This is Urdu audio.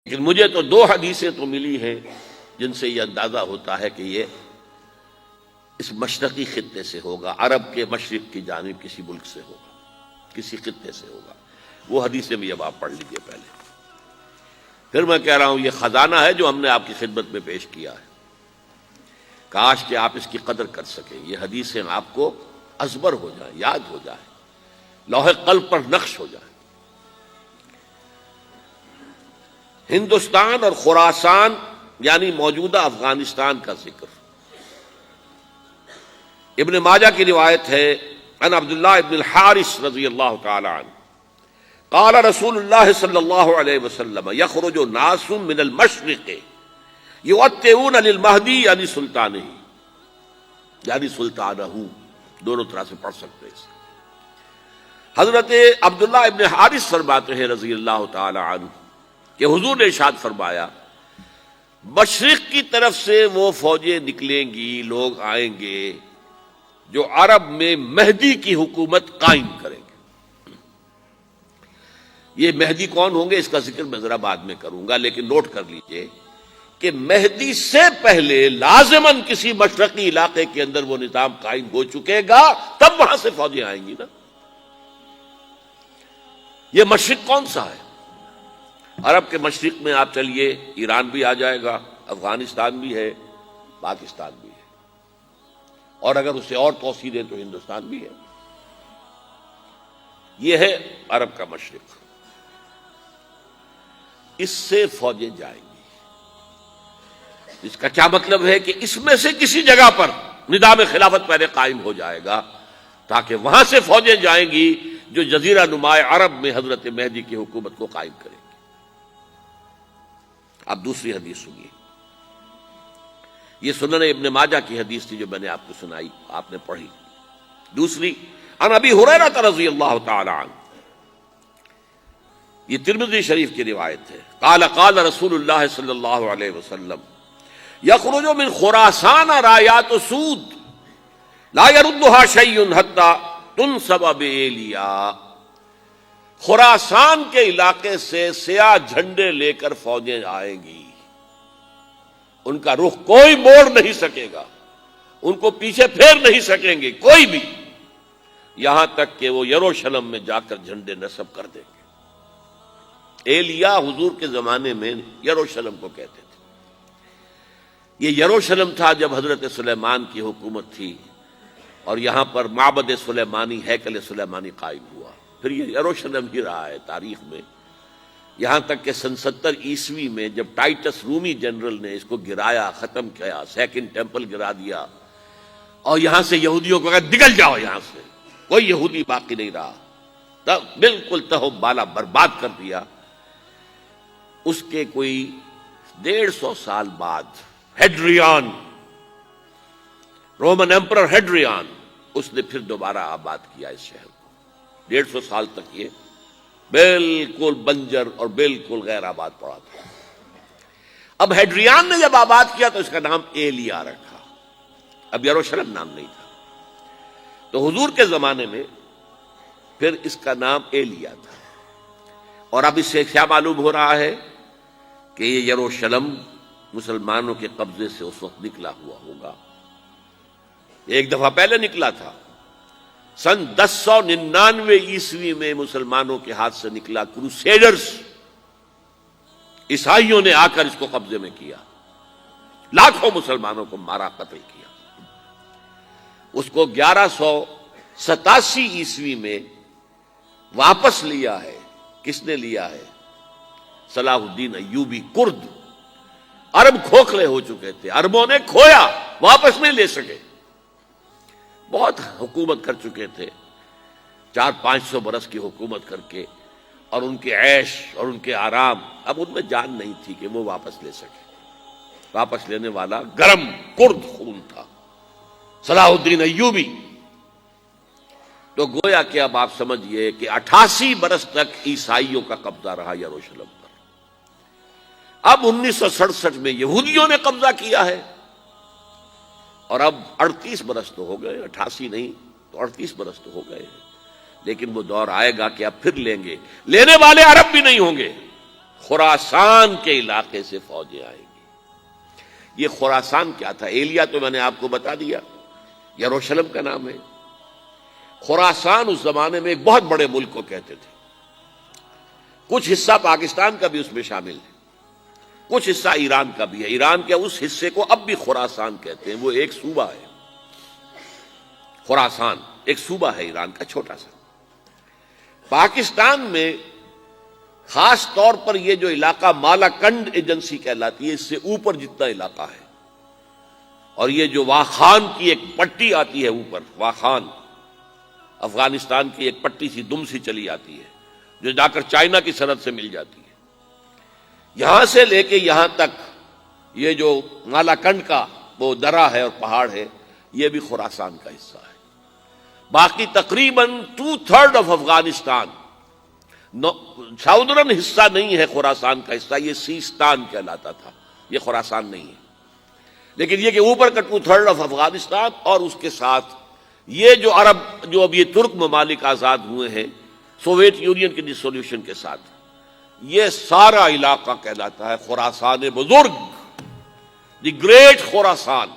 لیکن مجھے تو دو حدیثیں تو ملی ہیں جن سے یہ اندازہ ہوتا ہے کہ یہ اس مشرقی خطے سے ہوگا، عرب کے مشرق کی جانب کسی ملک سے ہوگا، کسی خطے سے ہوگا۔ وہ حدیثیں بھی اب آپ پڑھ لیجئے پہلے، پھر میں کہہ رہا ہوں یہ خزانہ ہے جو ہم نے آپ کی خدمت میں پیش کیا ہے، کاش کہ آپ اس کی قدر کر سکیں، یہ حدیثیں آپ کو ازبر ہو جائیں، یاد ہو جائیں، لوح قلب پر نقش ہو جائیں۔ ہندوستان اور خراسان یعنی موجودہ افغانستان کا ذکر۔ ابن ماجہ کی روایت ہے عن عبداللہ ابن الحارث رضی اللہ تعالی عنہ قال رسول اللہ صلی اللہ علیہ وسلم یخرج ناس من المشرق یؤتئون للمہدی یعنی سلطانہ، یعنی سلطانہ، دونوں طرح سے پڑھ سکتے ہیں۔ حضرت عبداللہ ابن حارث فرماتے ہیں رضی اللہ تعالی عنہ کہ حضور نے ارشاد فرمایا مشرق کی طرف سے وہ فوجیں نکلیں گی، لوگ آئیں گے جو عرب میں مہدی کی حکومت قائم کریں گے۔ یہ مہدی کون ہوں گے اس کا ذکر میں ذرا بعد میں کروں گا، لیکن نوٹ کر لیجئے کہ مہدی سے پہلے لازماً کسی مشرقی علاقے کے اندر وہ نظام قائم ہو چکے گا، تب وہاں سے فوجیں آئیں گی نا۔ یہ مشرق کون سا ہے؟ عرب کے مشرق میں آپ چلیے ایران بھی آ جائے گا، افغانستان بھی ہے، پاکستان بھی ہے، اور اگر اسے اور توسیع دیں تو ہندوستان بھی ہے۔ یہ ہے عرب کا مشرق، اس سے فوجیں جائیں گی۔ اس کا کیا مطلب ہے کہ اس میں سے کسی جگہ پر نظام خلافت پہلے قائم ہو جائے گا تاکہ وہاں سے فوجیں جائیں گی جو جزیرہ نما عرب میں حضرت مہدی کی حکومت کو قائم کریں گی۔ اب دوسری حدیث سنیے، یہ سنن ابن ماجہ کی حدیث تھی جو میں نے آپ کو سنائی، آپ نے پڑھی۔ دوسری عن ابی ہریرہ رضی اللہ تعالی عنہ، یہ ترمذی شریف کی روایت ہے، قال قال رسول اللہ صلی اللہ علیہ وسلم یخرج من خراسان رایات سود لا يردها شیء حتی تنصب بایلیا۔ خراسان کے علاقے سے سیاہ جھنڈے لے کر فوجیں آئیں گی، ان کا رخ کوئی موڑ نہیں سکے گا، ان کو پیچھے پھیر نہیں سکیں گے کوئی بھی، یہاں تک کہ وہ یروشلم میں جا کر جھنڈے نصب کر دیں گے۔ ایلیا حضور کے زمانے میں یروشلم کو کہتے تھے۔ یہ یروشلم تھا جب حضرت سلیمان کی حکومت تھی اور یہاں پر معبد سلیمانی، ہیکل سلیمانی قائم ہوا، پھر یہ یروشلم ہی رہا ہے تاریخ میں، یہاں تک کہ سن 70 عیسوی میں جب ٹائٹس رومی جنرل نے اس کو گرایا، ختم کیا، سیکنڈ ٹیمپل گرا دیا اور یہاں سے یہودیوں کو کہا نکل جاؤ، یہاں سے کوئی یہودی باقی نہیں رہا، تب بالکل تہو بالا برباد کر دیا۔ اس کے کوئی 150 سال بعد ہیڈریان، رومن ایمپرر ہیڈریان، اس نے پھر دوبارہ آباد کیا اس شہر کو۔ 150 سال تک یہ بالکل بنجر اور بالکل غیر آباد پڑا تھا۔ اب ہیڈریان نے جب آباد کیا تو اس کا نام ایلیا رکھا، اب یروشلم نام نہیں تھا، تو حضور کے زمانے میں پھر اس کا نام ایلیا تھا۔ اور اب اس سے کیا معلوم ہو رہا ہے کہ یہ یروشلم مسلمانوں کے قبضے سے اس وقت نکلا ہوا ہوگا، ایک دفعہ پہلے نکلا تھا، سن 1099 عیسوی میں مسلمانوں کے ہاتھ سے نکلا، کروسیڈرز، عیسائیوں نے آ کر اس کو قبضے میں کیا، لاکھوں مسلمانوں کو مارا، قتل کیا۔ اس کو 1187 عیسوی میں واپس لیا ہے۔ کس نے لیا ہے؟ صلاح الدین ایوبی، کرد۔ عرب کھوکھلے ہو چکے تھے، عربوں نے کھویا، واپس نہیں لے سکے، بہت حکومت کر چکے تھے، 400-500 برس کی حکومت کر کے، اور ان کے عیش اور ان کے آرام، اب ان میں جان نہیں تھی کہ وہ واپس لے سکے۔ واپس لینے والا گرم کرد خون تھا، صلاح الدین ایوبی۔ تو گویا کہ اب آپ سمجھئے کہ 88 برس تک عیسائیوں کا قبضہ رہا یروشلم پر۔ اب 1967 میں یہودیوں نے قبضہ کیا ہے، اور اب 38 برس تو ہو گئے، 88 نہیں تو 38 برس تو ہو گئے ہیں، لیکن وہ دور آئے گا کہ اب پھر لیں گے، لینے والے عرب بھی نہیں ہوں گے، خراسان کے علاقے سے فوجیں آئیں گی۔ یہ خراسان کیا تھا؟ ایلیا تو میں نے آپ کو بتا دیا، یروشلم کا نام ہے۔ خراسان اس زمانے میں ایک بہت بڑے ملک کو کہتے تھے، کچھ حصہ پاکستان کا بھی اس میں شامل ہے، کچھ حصہ ایران کا بھی ہے۔ ایران کے اس حصے کو اب بھی خراسان کہتے ہیں، وہ ایک صوبہ ہے۔ خراسان ایک صوبہ ہے ایران کا، چھوٹا سا۔ پاکستان میں خاص طور پر یہ جو علاقہ مالاکنڈ ایجنسی کہلاتی ہے، اس سے اوپر جتنا علاقہ ہے، اور یہ جو واخان کی ایک پٹی آتی ہے اوپر، واخان افغانستان کی ایک پٹی سی دم سی چلی آتی ہے جو جا کر چائنا کی سرحد سے مل جاتی ہے، یہاں سے لے کے یہاں تک یہ جو مالاکنڈ کا وہ درہ ہے اور پہاڑ ہے، یہ بھی خراسان کا حصہ ہے۔ باقی تقریباً 2/3 آف افغانستان ساؤدرن حصہ نہیں ہے خراسان کا حصہ، یہ سیستان کہلاتا تھا، یہ خراسان نہیں ہے۔ لیکن یہ کہ اوپر کا 2/3 آف افغانستان اور اس کے ساتھ یہ جو عرب، جو اب یہ ترک ممالک آزاد ہوئے ہیں سوویت یونین کی ڈسولوشن کے ساتھ، یہ سارا علاقہ کہلاتا ہے خراسان بزرگ، دی گریٹ خراسان۔